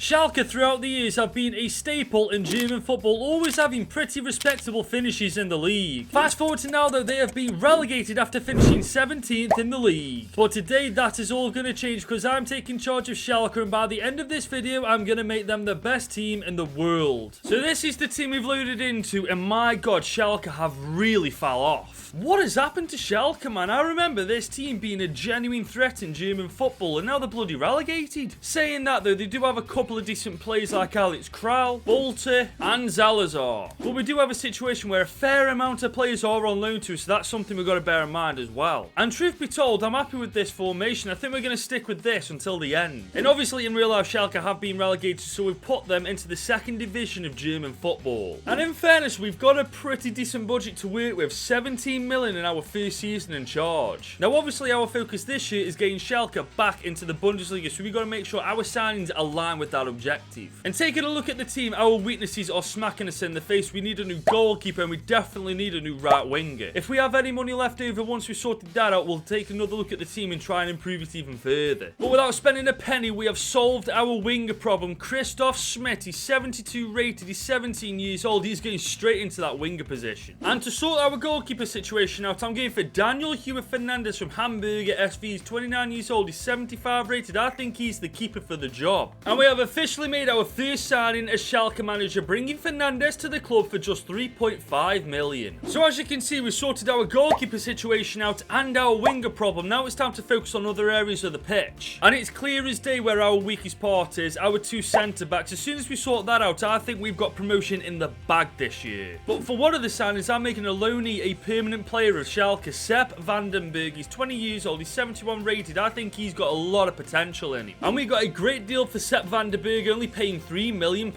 Schalke throughout the years have been a staple in German football, always having pretty respectable finishes in the league. Fast forward to now though, they have been relegated after finishing 17th in the league. But today that is all going to change because I'm taking charge of Schalke, and by the end of this video I'm going to make them the best team in the world. So this is the team we've loaded into, and my god, Schalke have really fell off. What has happened to Schalke, man? I remember this team being a genuine threat in German football, and now they're bloody relegated. Saying that though, they do have a couple of decent players like Alex Kral, Bolter and Salazar. But we do have a situation where a fair amount of players are on loan to us, so that's something we've got to bear in mind as well. And truth be told, I'm happy with this formation. I think we're going to stick with this until the end. And obviously in real life, Schalke have been relegated, so we've put them into the second division of German football. And in fairness, we've got a pretty decent budget to work with, 17 million in our first season in charge. Now obviously our focus this year is getting Schalke back into the Bundesliga, so we've got to make sure our signings align with that objective. And taking a look at the team, our weaknesses are smacking us in the face. We need a new goalkeeper and we definitely need a new right winger. If we have any money left over once we've sorted that out, we'll take another look at the team and try and improve it even further. But without spending a penny, we have solved our winger problem. Christoph Schmidt, he's 72 rated, he's 17 years old, he's going straight into that winger position. And to sort our goalkeeper situation out, I'm going for Daniel Fernandes from Hamburger SV. He's 29 years old, he's 75 rated. I think he's the keeper for the job. And we have officially made our first signing as Schalke manager, bringing Fernandes to the club for just 3.5 million. So as you can see, we've sorted our goalkeeper situation out and our winger problem. Now it's time to focus on other areas of the pitch. And it's clear as day where our weakest part is, our two centre backs. As soon as we sort that out, I think we've got promotion in the bag this year. But for one of the signings, I'm making a loanee a permanent player of Schalke, Sepp Vandenberg. He's 20 years old, he's 71 rated. I think he's got a lot of potential in him. And we got a great deal for Sepp Vandenberg, only paying £3 million.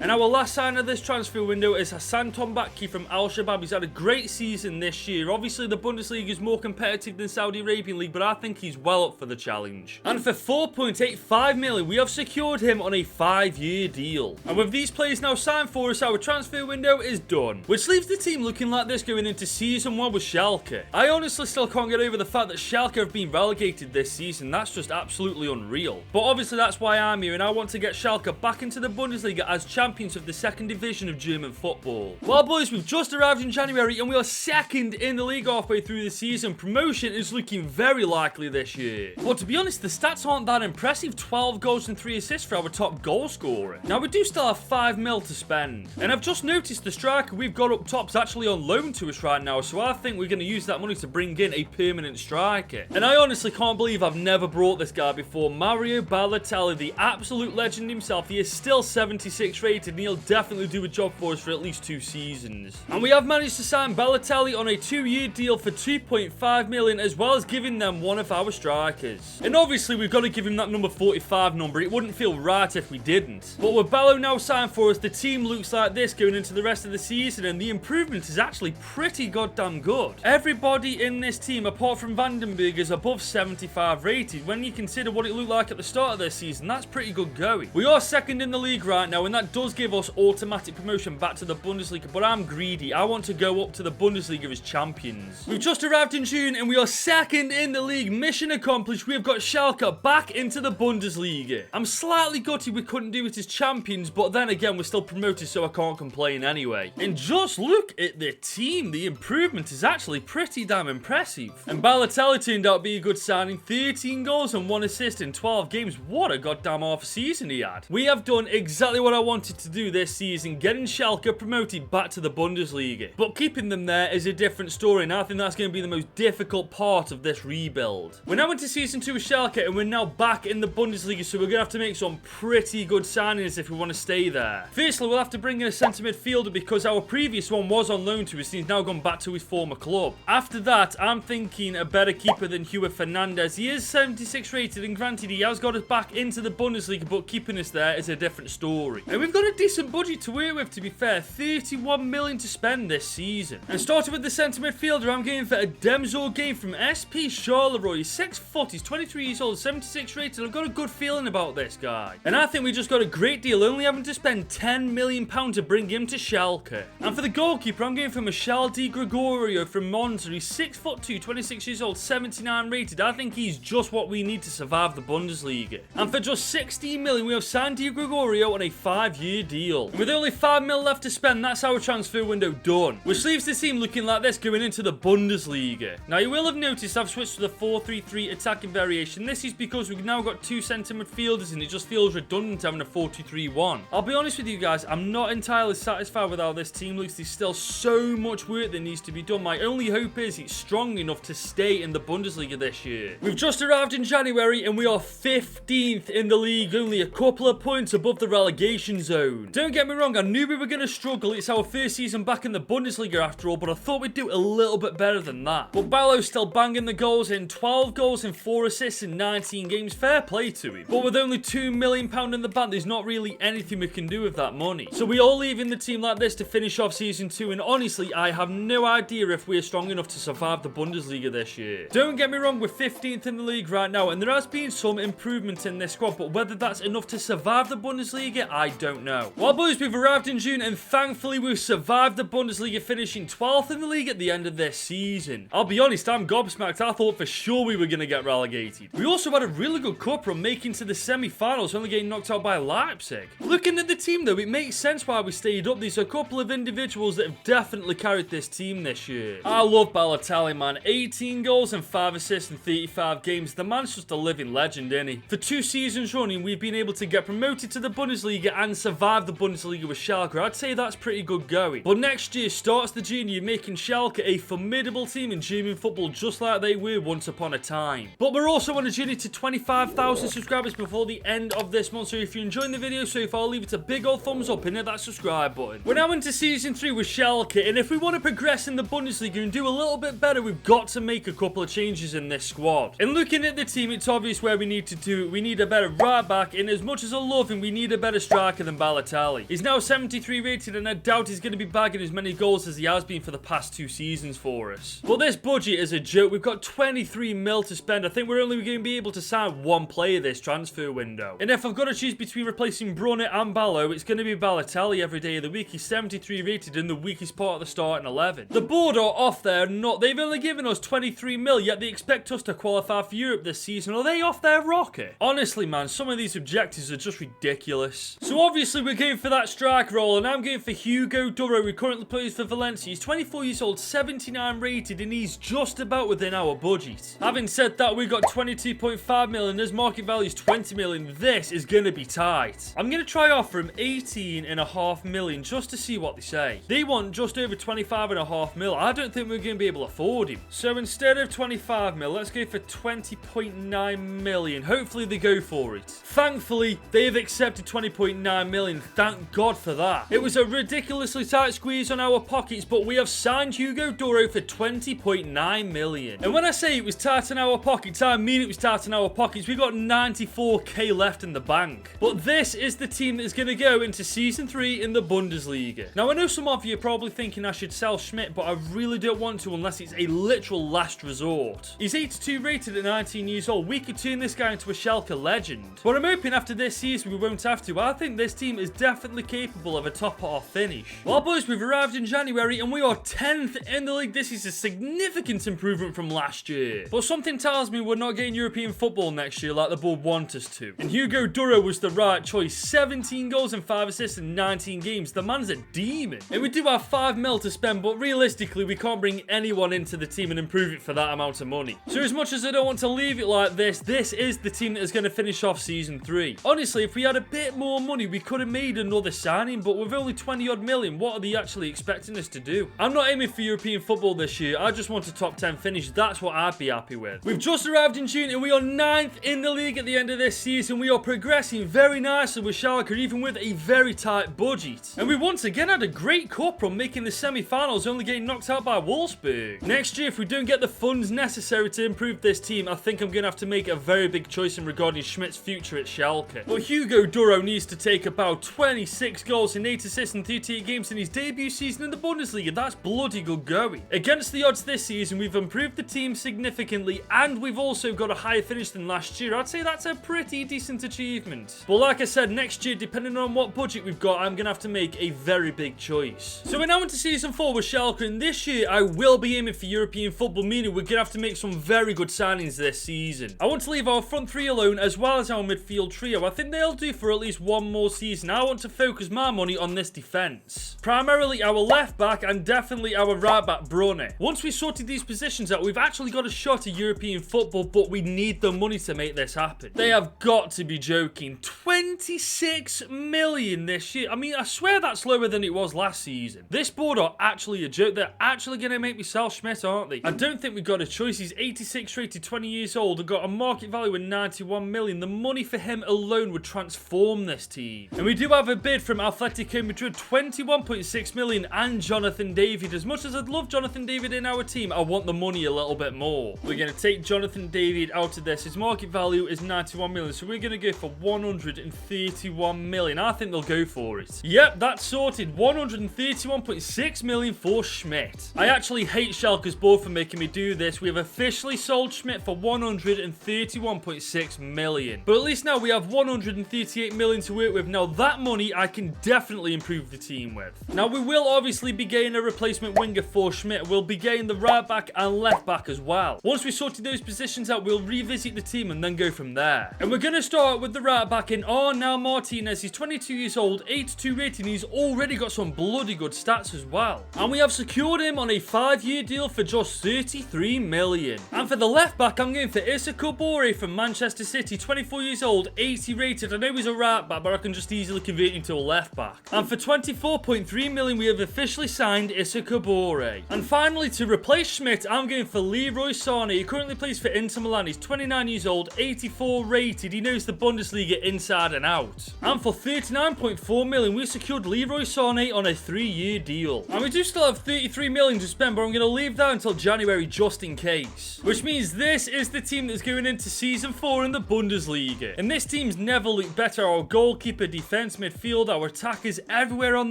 And our last sign of this transfer window is Hassan Tombaki from Al Shabab. He's had a great season this year. Obviously the Bundesliga is more competitive than Saudi Arabian League, but I think he's well up for the challenge. And for 4.85 million, we have secured him on a 5-year deal. And with these players now signed for us, our transfer window is done, which leaves the team looking like this going into season 1 with Schalke. I honestly still can't get over the fact that Schalke have been relegated this season. That's just absolutely unreal. But obviously that's why I'm here, and I want to get Schalke back into the Bundesliga as champions of the second division of German football. Well boys, we've just arrived in January and we are second in the league halfway through the season. Promotion is looking very likely this year. But to be honest, the stats aren't that impressive. 12 goals and 3 assists for our top goal scorer. Now we do still have 5 mil to spend. And I've just noticed the striker we've got up top's actually on loan to us right now, so I think we're going to use that money to bring in a permanent striker. And I honestly can't believe I've never brought this guy before. Mario Balotelli, the absolute legend himself. He is still 76 rated and he'll definitely do a job for us for at least 2 seasons. And we have managed to sign Balotelli on a 2-year deal for 2.5 million, as well as giving them one of our strikers. And obviously we've got to give him that number 45 number. It wouldn't feel right if we didn't. But with Balo now signed for us, the team looks like this going into the rest of the season, and the improvement is actually pretty goddamn good. Everybody in this team apart from Vandenberg is above 75 rated. When you consider what it looked like at the start of this season, that's pretty good going. We are second in the league right now, and that does give us automatic promotion back to the Bundesliga, but I'm greedy. I want to go up to the Bundesliga as champions. We've just arrived in June and we are second in the league. Mission accomplished. We have got Schalke back into the Bundesliga. I'm slightly gutted we couldn't do it as champions, but then again, we're still promoted, so I can't complain anyway. And just look at the team. The improvement is actually pretty damn impressive. And Balotelli turned out to be a good signing. 13 goals and 1 assist in 12 games. What a goddamn half season he had. We have done exactly what I wanted to do this season, getting Schalke promoted back to the Bundesliga. But keeping them there is a different story, and I think that's going to be the most difficult part of this rebuild. We're now into season 2 with Schalke, and we're now back in the Bundesliga, so we're going to have to make some pretty good signings if we want to stay there. Firstly, we'll have to bring in a centre midfielder because our previous one was on loan to us, and he's now gone back to his former club. After that, I'm thinking a better keeper than Fernandes. He is 76 rated, and granted, he has got us back into the Bundesliga, but keeping us there is a different story. And we've got a decent budget to work with, to be fair. 31 million to spend this season. And starting with the centre midfielder, I'm going for a Demzor game from SP Charleroi. He's 6 foot, he's 23 years old, 76 rated. I've got a good feeling about this guy. And I think we just got a great deal, only having to spend £10 million to bring him to Schalke. And for the goalkeeper, I'm going for Michel de Gregor Gregorio from Monza. He's 6'2", 26 years old, 79 rated. I think he's just what we need to survive the Bundesliga. And for just 16 million, we have signed Gregorio on a 5-year deal. And with only 5 mil left to spend, that's our transfer window done. Which leaves the team looking like this going into the Bundesliga. Now, you will have noticed I've switched to the 4-3-3 attacking variation. This is because we've now got 2 centre midfielders and it just feels redundant having a 4-2-3-1. I'll be honest with you guys, I'm not entirely satisfied with how this team looks. There's still so much work that needs to be done. My only hope is it's strong enough to stay in the Bundesliga this year. We've just arrived in January and we are 15th in the league, only a couple of points above the relegation zone. Don't get me wrong, I knew we were going to struggle. It's our first season back in the Bundesliga after all, but I thought we'd do a little bit better than that. But Ballo's still banging the goals in, 12 goals and 4 assists in 19 games. Fair play to him. But with only £2 million in the bank, there's not really anything we can do with that money. So we are leaving the team like this to finish off season 2, and honestly, I have no idea if we're strong enough to survive the Bundesliga this year. Don't get me wrong, we're 15th in the league right now, and there has been some improvement in this squad, but whether that's enough to survive the Bundesliga, I don't know. Well, boys, we've arrived in June, and thankfully we've survived the Bundesliga, finishing 12th in the league at the end of this season. I'll be honest, I'm gobsmacked. I thought for sure we were going to get relegated. We also had a really good cup run, making to the semi-finals, only getting knocked out by Leipzig. Looking at the team though, it makes sense why we stayed up. There's a couple of individuals that have definitely carried this team this year. I love Balotelli, man. 18 goals and 5 assists in 35 games. The man's just a living legend, isn't he? For 2 seasons running, we've been able to get promoted to the Bundesliga and survive the Bundesliga with Schalke. I'd say that's pretty good going. But next year starts the journey of making Schalke a formidable team in German football, just like they were once upon a time. But we're also on a journey to 25,000 subscribers before the end of this month. So if you're enjoying the video so far, leave it a big old thumbs up and hit that subscribe button. We're now into season 3 with Schalke, and if we want to progress in the Bundesliga and do a little bit better, we've got to make a couple of changes in this squad. And looking at the team, it's obvious where we need to do it. We need a better right back, and as much as I love him, we need a better striker than Balotelli. He's now 73 rated, and I doubt he's going to be bagging as many goals as he has been for the past 2 seasons for us. But this budget is a joke. We've got 23 mil to spend. I think we're only going to be able to sign 1 player this transfer window. And if I've got to choose between replacing Brunner and Ballo, it's going to be Balotelli every day of the week. He's 73 rated in the weakest part of the starting 11. The board are off there. They've only given us 23 mil, yet they expect us to qualify for Europe this season. Are they off their rocket? Honestly, man, some of these objectives are just ridiculous. So obviously we're going for that strike role, and I'm going for Hugo Duro, who currently plays for Valencia. He's 24 years old, 79 rated, and he's just about within our budget. Having said that, we've got 22.5 million. His market value is 20 million. This is going to be tight. I'm going to try offer him 18.5 million just to see what they say. They want just over 25.5 mil. I don't think we're going to be able to afford him. So instead of 25 mil, let's go for 20.9 million. Hopefully they go for it. Thankfully, they have accepted 20.9 million. Thank God for that. It was a ridiculously tight squeeze on our pockets, but we have signed Hugo Duro for 20.9 million. And when I say it was tight in our pockets, I mean it was tight in our pockets. We got 94k left in the bank. But this is the team that is going to go into season 3 in the Bundesliga. Now, I know some of you are probably thinking I should sell Schmidt, but I really don't want to unless it's a literal last resort. He's 82 rated at 19 years old. We could turn this guy into a Schalke legend. But I'm hoping after this season we won't have to. I think this team is definitely capable of a top half finish. Well, boys, we've arrived in January and we are 10th in the league. This is a significant improvement from last year. But something tells me we're not getting European football next year like the board want us to. And Hugo Duro was the right choice. 17 goals and 5 assists in 19 games. The man's a demon. And we do have 5 mil to spend, but realistically we can't bring anyone into the team and improve it for that amount of money. So as much as I don't want to leave it like this, this is the team that is going to finish off season 3. Honestly, if we had a bit more money, we could have made another signing, but with only 20 odd million, what are they actually expecting us to do? I'm not aiming for European football this year. I just want a top 10 finish. That's what I'd be happy with. We've just arrived in June and we are 9th in the league at the end of this season. We are progressing very nicely with Schalke, even with a very tight budget. And we once again had a great cup run, making the semi-finals, only getting knocked out by Wolfsburg. Next year, if we don't get the funds necessary to improve this team, I think I'm going to have to make a very big choice in regarding Schmidt's future at Schalke. But Hugo Duro needs to take about 26 goals and 8 assists in 38 games in his debut season in the Bundesliga. That's bloody good going. Against the odds this season, we've improved the team significantly, and we've also got a higher finish than last year. I'd say that's a pretty decent achievement. But like I said, next year, depending on what budget we've got, I'm going to have to make a very big choice. So we're now into season 4 with Schalke, and this year I will be aiming for European football, meaning we're going to have to make some very good signings this season. I want to leave our front three alone as well as our midfield trio. I think they'll do for at least one more season. I want to focus my money on this defence. Primarily our left back and definitely our right back Brunner. Once we sorted these positions out, we've actually got a shot at European football, but we need the money to make this happen. They have got to be joking. 26 million this year. I mean, I swear that's lower than it was last season. This board are actually a joke. They're actually going to make me sell Schmidt, aren't they? I don't think we've got a choice. He's 86 rated, 20 years old, and got a market value of 91 million. The money for him alone would transform this team. And we do have a bid from Atletico Madrid, 21.6 million, and Jonathan David. As much as I'd love Jonathan David in our team, I want the money a little bit more. We're going to take Jonathan David out of this. His market value is 91 million, so we're going to go for 131 million. I think they'll go for it. Yep, that's sorted. 131.6 million for Schmidt. I actually hate Schalke's board for making me do this. We have officially sold Schmidt for 131.6 million. But at least now we have 138 million to work with. Now that money I can definitely improve the team with. Now we will obviously be getting a replacement winger for Schmidt. We'll be getting the right back and left back as well. Once we sorted those positions out, we'll revisit the team and then go from there. And we're going to start with the right back in now Martinez. He's 22 years old, 82 rating. He's already got some bloody good stats as well. And we have secured him on a 5-year deal for just 33 million. And for the left back, I'm going for Issa Kabore from Manchester City, 24 years old, 80 rated. I know he's a right back, but I can just easily convert him to a left back. And for 24.3 million, we have officially signed Issa Kabore. And finally, to replace Schmidt, I'm going for Leroy Sané. He currently plays for Inter Milan. He's 29 years old, 84 rated. He knows the Bundesliga inside and out. And for 39.4 million, we secured Leroy Sané on a 3-year deal. And we do still have 33 million to spend, but I'm going to leave that until January just in case. Which means this is the team that's going into Season 4 in the Bundesliga. And this team's never looked better. Our goalkeeper, defense, midfield, our attackers, everywhere on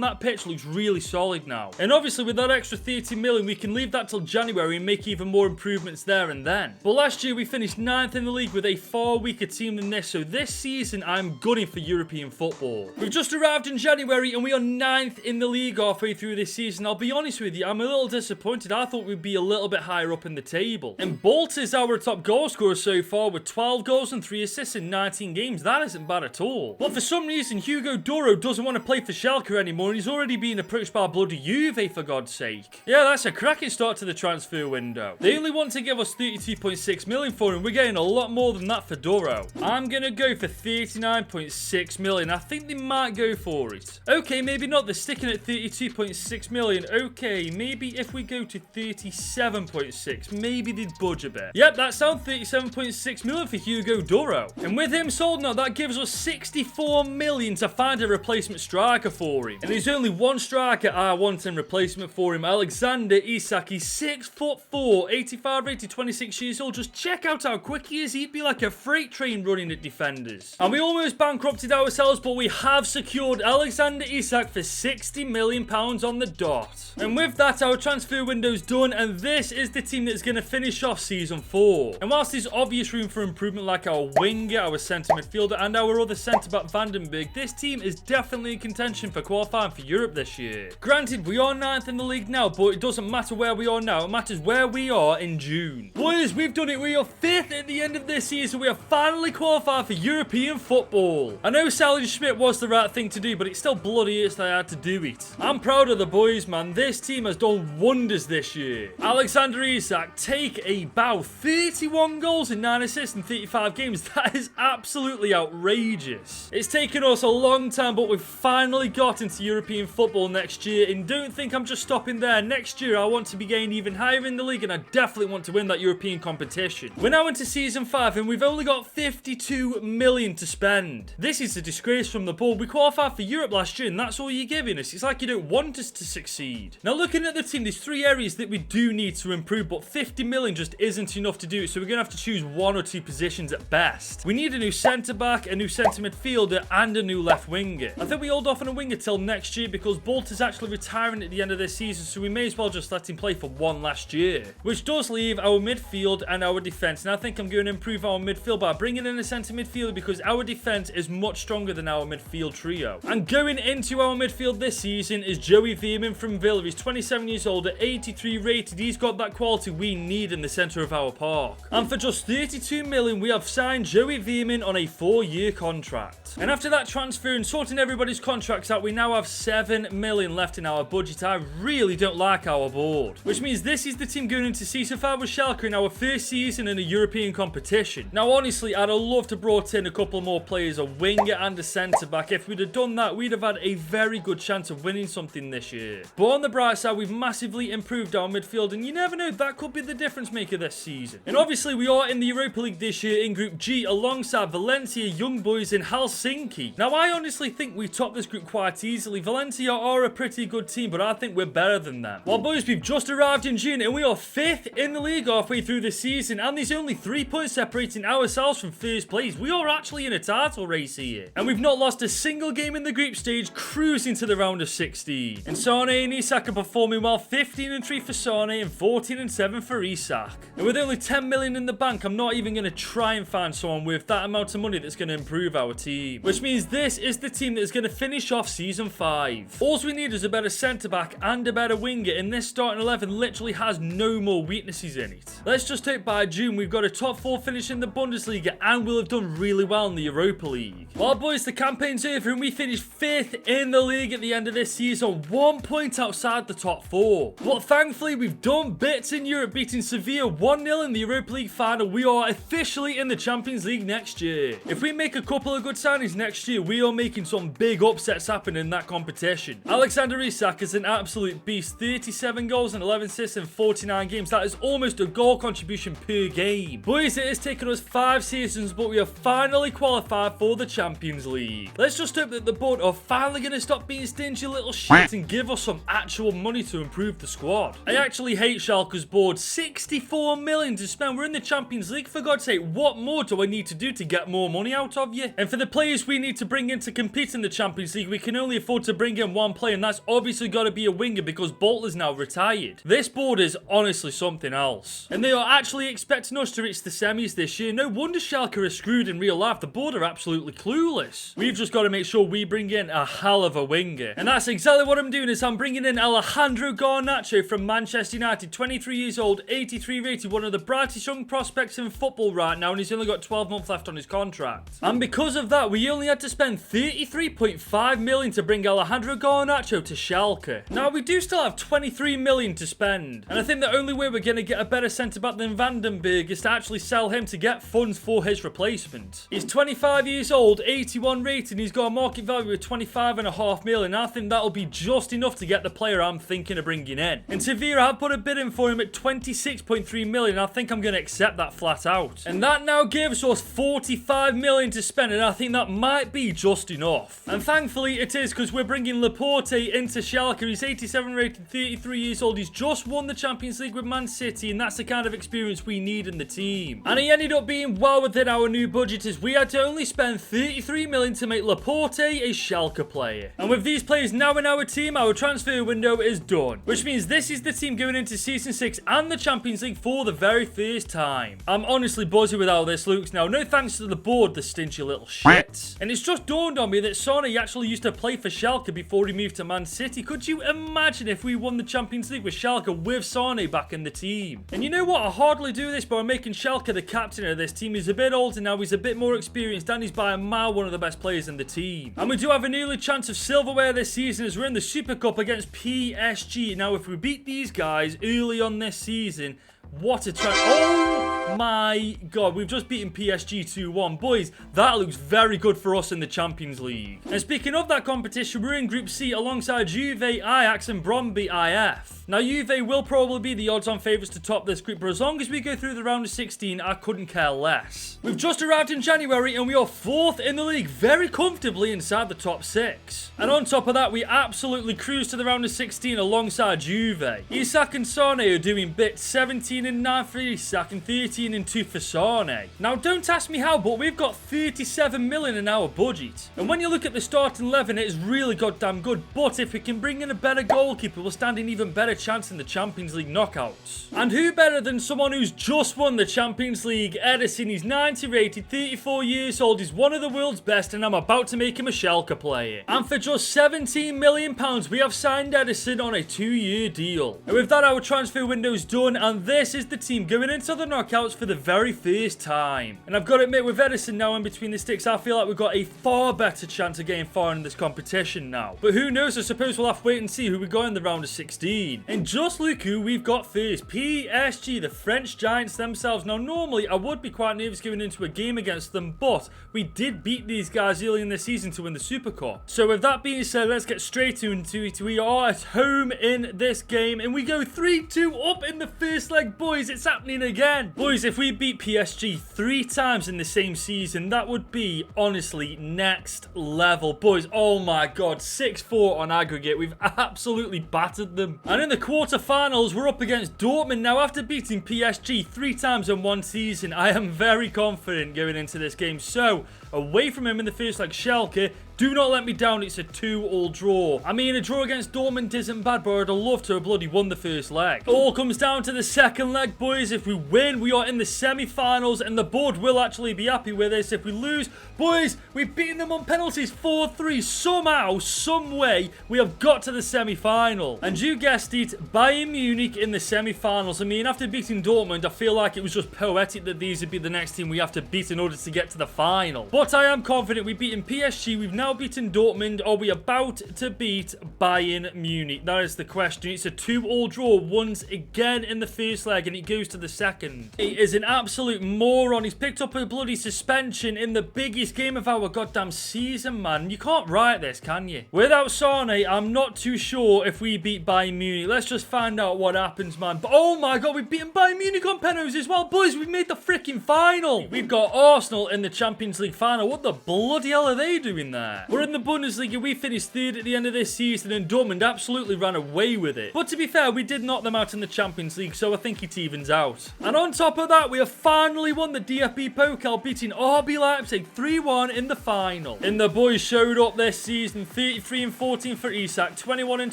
that pitch looks really solid now. And obviously with that extra 30 million, we can leave that till January and make even more improvements there and then. But last year we finished 9th in the league with a far weaker team than this, so this season I'm gunning for European football. We've just arrived in January and we are 9th in the league halfway through this season. I'll be honest with you, I'm a little disappointed. I thought we'd be a little bit higher up in the table. And Bolt is our top goal scorer so far with 12 goals and 3 assists in 19 games. That isn't bad at all. But for some reason, Hugo Duro doesn't want to play for Schalke anymore, and he's already being approached by bloody Juve, for God's sake. Yeah, that's a cracking start to the transfer window. They only want to give us 32.6 million for him. We're getting a lot more than that for Duro. I'm going to go for 39.6 million. I think they might go for it. Okay, maybe not. They're sticking at 32.6 million. Okay, maybe if we go to 37.6, maybe they'd budge a bit. Yep, that sounds 37.6 million for Hugo Duro. And with him sold now, that gives us 64 million to find a replacement striker for him. And there's only one striker I want in replacement for him, Alexander Isak. He's 6'4", 85 rated, 26 years old. Just check out how quick he is. He'd be like a freight train running at defenders. And we almost bankrupted ourselves, but we have secured Alexander Isak for £60 million on the dot. And with that, our transfer window's done, and this is the team that's going to finish off Season 4. And whilst there's obvious room for improvement like our winger, our centre midfielder, and our other centre-back Vandenberg, this team is definitely in contention for qualifying for Europe this year. Granted, we are 9th in the league now, but it doesn't matter where we are now. It matters where we are in June. Boys, we've done it. We are 5th at the end of this season. We have finally qualified for European football. I know selling Schmidt was the right thing to do, but it still bloody is that I had to do it. I'm proud of the boys, man. This team has done wonders this year. Alexander Isak, take a bow. 31 goals and 9 assists in 35 games. That is absolutely outrageous. It's taken us a long time, but we've finally got into European football next year. And don't think I'm just stopping there. Next year, I want to be getting even higher in the league, and I definitely want to win that European competition. We're now into Season 5, and we've only got 52 million to spend. This is a disgrace from the board. We qualified for Europe last year, and that's all you're giving us. It's like you don't want us to succeed. Now, looking at the team, there's 3 areas that we do need to improve, but 50 million just isn't enough to do it, so we're going to have to choose 1 or 2 positions at best. We need a new centre-back, a new centre midfielder, and a new left winger. I think we hold off on a winger till next year because Bolt is actually retiring at the end of this season, so we may as well just let him play for one last year. Which does leave our midfield and our defence, and I think I'm going to improve our midfield by bringing in a centre midfielder because our defence is much stronger than our midfield trio. And going into our midfield this season is Joey Veerman from Villa. He's 27 27 years old at 83 rated. He's got that quality we need in the centre of our park. And for just 32 million, we have signed Joey Veerman on a 4-year contract. And after that transfer and sorting everybody's contracts out, we now have 7 million left in our budget. I really don't like our board, which means this is the team going into season 5 with Schalke in our first season in a European competition. Now, honestly, I'd have loved to brought in a couple more players, a winger and a centre-back. If we'd have done that, we'd have had a very good chance of winning something this year. But on the bright side, we've massively improved our midfield, and you never know, that could be the difference maker this season. And obviously, we are in the Europa League this year in Group G alongside Valencia, Young Boys and Helsinki. Now, I honestly think we top this group quite easily. Valencia are a pretty good team, but I think we're better than them. Well, boys, we've just arrived in June, and we are 5th in the league halfway through the season, and there's only 3 points separating ourselves from first place. We are actually in a title race here, and we've not lost a single game in the group stage, cruising to the round of 16. And Sane and Isak are performing well, 15-3 for Sane and 14-7 for Isak. And with only 10 million in the bank, I'm not even going to try and find someone with that amount of money that's going to improve our team, which means this is the team that's going to finish off season 5. All we need is a better centre-back and a better winger, and this starting 11 literally has no more weaknesses in it. Let's just hope by June we've got a top 4 finish in the Bundesliga, and we'll have done really well in the Europa League. Well, boys, the campaign's over, and we finished 5th in the league at the end of this season, 1 point outside the top 4. But thankfully, we've done bits in Europe, beating Sevilla 1-0 in the Europa League final. We are officially in the Champions League next year. If we make a couple of good signings next year, we are making some big upsets happen in that competition. Alexander Isak is an absolute beast, 37 goals and 11 assists in 49 games. That is almost a goal contribution per game. Boys, it has taken us 5 seasons, but we are finally qualified for the Champions League. Let's just hope that the board are finally going to stop being stingy little shit and give us some actual money to improve the squad. I actually hate Schalke's board. 64 million to spend. We're in the Champions League, for God's sake. What more do I need to do to get more money out of you? And for the players we need to bring in to compete in the Champions League, we can only afford to bring in one player, and that's obviously got to be a winger because Boltler's now retired. This board is honestly something else. And they are actually expecting us to reach the semis this year. No wonder Schalke are screwed in real life. The board are absolutely clueless. We've just got to make sure we bring in a hell of a winger. And that's exactly what I'm doing, is I'm bringing in Alejandro Garnacho from Manchester United, 23 years old, 83 rated, one of the brightest young prospects in football right now, and he's only got 12 months left on his contract. And because of that, we only had to spend 33.5 million to bring Alejandro Garnacho to Schalke. Now, we do still have 23 million to spend, and I think the only way we're going to get a better centre-back than Vandenberg is to actually sell him to get funds for his replacement. He's 25 years old, 81 rated, and he's got a market value of 25.5 million. I think that'll be just enough to get the player I'm thinking of bringing in. And Sevilla have put a bid in for him at 26.3 million. I think I'm going to accept that flat out. And that now gives us 45 million to spend, and I think that might be just enough. And thankfully it is, because we're bringing Laporte into Schalke. He's 87 rated, 33 years old. He's just won the Champions League with Man City, and that's the kind of experience we need in the team. And he ended up being well within our new budget, as we had to only spend 33 million to make Laporte a Schalke player. And with these players now in our team, our transfer window is done, which means this is the team going into season 6 and the Champions League for the very first time. I'm honestly buzzing with how this looks now. No thanks to the board, the stingy little shit. And it's just dawned on me that Sane actually used to play for Schalke before he moved to Man City. Could you imagine if we won the Champions League with Schalke with Sane back in the team? And you know what? I hardly do this, but I'm making Schalke the captain of this team. He's a bit older now, he's a bit more experienced, and he's by a mile one of the best players in the team. And we do have an early chance of silverware this season, as we're in the Super Cup against PSG. Now, if we beat these guys early on this season, what a chance. Oh my god, we've just beaten PSG 2-1. Boys, that looks very good for us in the Champions League. And speaking of that competition, we're in Group C alongside Juve, Ajax and Brøndby IF. Now, Juve will probably be the odds-on favourites to top this group, but as long as we go through the round of 16, I couldn't care less. We've just arrived in January, and we are 4th in the league, very comfortably inside the top 6. And on top of that, we absolutely cruise to the round of 16 alongside Juve. Isak and Sane are doing bits, 17 and 9 for Isak and 13 13 and 2 for Sane. Now, don't ask me how, but we've got 37 million in our budget. And when you look at the starting 11, it is really goddamn good. But if we can bring in a better goalkeeper, we'll stand an even better chance in the Champions League knockouts. And who better than someone who's just won the Champions League? Edison, he's 90 rated, 34 years old, he's one of the world's best, and I'm about to make him a Schalke player. And for just £17 million, we have signed Edison on a 2-year deal. And with that, our transfer window's done, and this is the team going into the knockouts for the very first time. And I've got to admit, with Edison now in between the sticks, I feel like we've got a far better chance of getting far in this competition now. But who knows, I suppose we'll have to wait and see who we got in the round of 16. And just look who we've got first. PSG, the French giants themselves. Now, normally, I would be quite nervous going into a game against them, but we did beat these guys early in the season to win the Super Cup. So with that being said, let's get straight into it. We are at home in this game, and we go 3-2 up in the first leg. Boys, it's happening again. Boys, if we beat PSG 3 times in the same season, that would be, honestly, next level. Boys, oh my god, 6-4 on aggregate. We've absolutely battered them. And in the quarterfinals, we're up against Dortmund. Now, after beating PSG 3 times in one season, I am very confident going into this game. So, away from him in the first leg, Schalke, do not let me down, it's a 2-2 draw. I mean, a draw against Dortmund isn't bad, but I'd love to have bloody won the first leg. It all comes down to the second leg, boys. If we win, we are in the semi-finals, and the board will actually be happy with this. If we lose, boys, we've beaten them on penalties 4-3. Somehow, some way, we have got to the semi-final. And you guessed it, Bayern Munich in the semi-finals. I mean, after beating Dortmund, I feel like it was just poetic that these would be the next team we have to beat in order to get to the final. But I am confident we've beaten PSG, we've now beaten Dortmund. Are we about to beat Bayern Munich? That is the question. It's a 2-2 draw once again in the first leg, and it goes to the second. He is an absolute moron. He's picked up a bloody suspension in the biggest game of our goddamn season, man. You can't write this, can you? Without Sane, I'm not too sure if we beat Bayern Munich. Let's just find out what happens, man. But oh my god, we've beaten Bayern Munich on penalties as well. Boys, we've made the freaking final. We've got Arsenal in the Champions League final. What the bloody hell are they doing there? We're in the Bundesliga. We finished third at the end of this season, and Dortmund absolutely ran away with it. But to be fair, we did knock them out in the Champions League, so I think it evens out. And on top of that, we have finally won the DFB Pokal, beating RB Leipzig 3-1 in the final. And the boys showed up this season. 33 and 14 for Isak, 21 and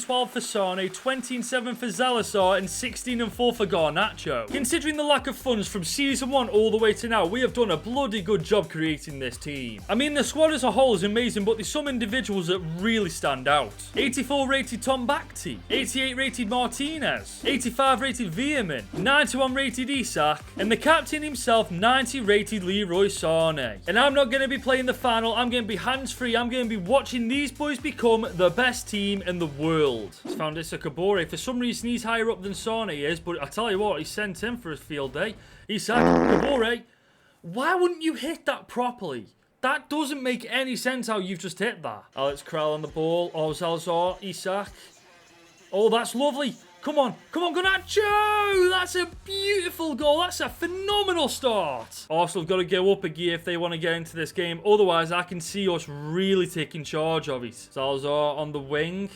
12 for Sane, 20 and 7 for Zalazar, and 16 and 4 for Garnacho. Considering the lack of funds from season 1 all the way to now, we have done a bloody good job creating this team. I mean, the squad as a whole is amazing, but there's some individuals that really stand out. 84 rated Tom Bakti, 88 rated Martinez, 85 rated Veerman, 91 rated Isak, and the captain himself, 90 rated Leroy Sane. And I'm not going to be playing the final. I'm going to be hands-free. I'm going to be watching these boys become the best team in the world. It's found Issa Kabore. For some reason, he's higher up than Sane is, but I tell you what, he sent him for his field day. Isak, Kabore, why wouldn't you hit that properly? That doesn't make any sense how you've just hit that. Alex Krell on the ball. Oh, Salazar, Isak. Oh, that's lovely. Come on, Garnacho! That's a beautiful goal. That's a phenomenal start. Arsenal have got to go up a gear if they want to get into this game. Otherwise, I can see us really taking charge of it. Salazar on the wing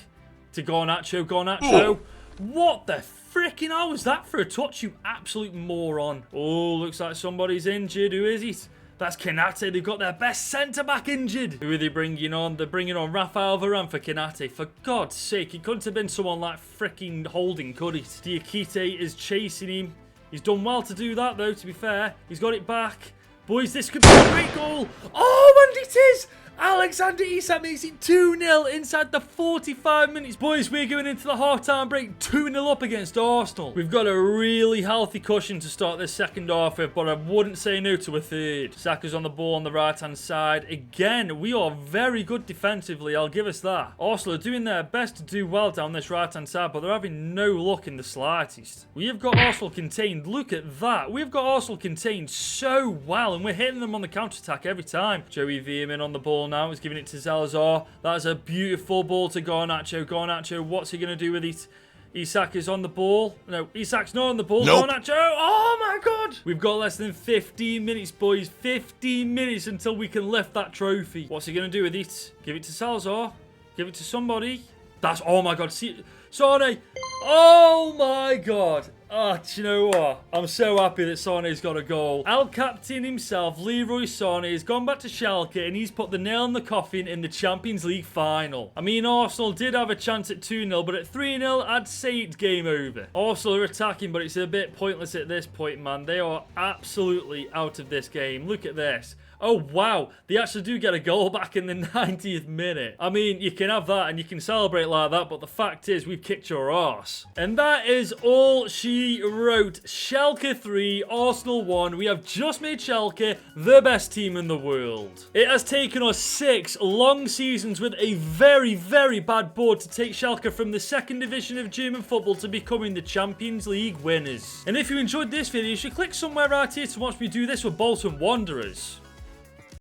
to Garnacho. What the freaking hell was that for a touch, you absolute moron? Oh, looks like somebody's injured. Who is it? That's Konate. They've got their best centre-back injured. Who are they bringing on? They're bringing on Rafael Varane for Konate. For God's sake, it couldn't have been someone like freaking Holding, could it? Diakite is chasing him. He's done well to do that, though, to be fair. He's got it back. Boys, this could be a great goal. Oh, and it is! Alexander Isak makes it 2-0 inside the 45 minutes. Boys, we're going into the half-time break 2-0 up against Arsenal. We've got a really healthy cushion to start this second half with, but I wouldn't say no to a third. Saka's on the ball on the right-hand side. Again, we are very good defensively, I'll give us that. Arsenal are doing their best to do well down this right-hand side, but they're having no luck in the slightest. We have got Arsenal contained. Look at that. We've got Arsenal contained so well, and we're hitting them on the counter-attack every time. Joey Veerman on the ball now. He's giving it to Zalazar. That's a beautiful ball to Garnacho. Garnacho, what's he going to do with it? Isak is on the ball. No, Isak's not on the ball. Nope. Garnacho. Oh, my God. We've got less than 15 minutes, boys. 15 minutes until we can lift that trophy. What's he going to do with it? Give it to Salazar. Give it to somebody. That's... Oh, my God. See, Sane. Oh, my God. Oh, do you know what? I'm so happy that Sané's got a goal. Our captain himself, Leroy Sané, has gone back to Schalke and he's put the nail in the coffin in the Champions League final. I mean, Arsenal did have a chance at 2-0, but at 3-0, I'd say it's game over. Arsenal are attacking, but it's a bit pointless at this point, man. They are absolutely out of this game. Look at this. Oh, wow. They actually do get a goal back in the 90th minute. I mean, you can have that and you can celebrate like that, but the fact is we've kicked your arse. And that is all she wrote. Schalke 3, Arsenal 1. We have just made Schalke the best team in the world. It has taken us 6 long seasons with a very, very bad board to take Schalke from the 2nd division of German football to becoming the Champions League winners. And if you enjoyed this video, you should click somewhere right here to watch me do this with Bolton Wanderers.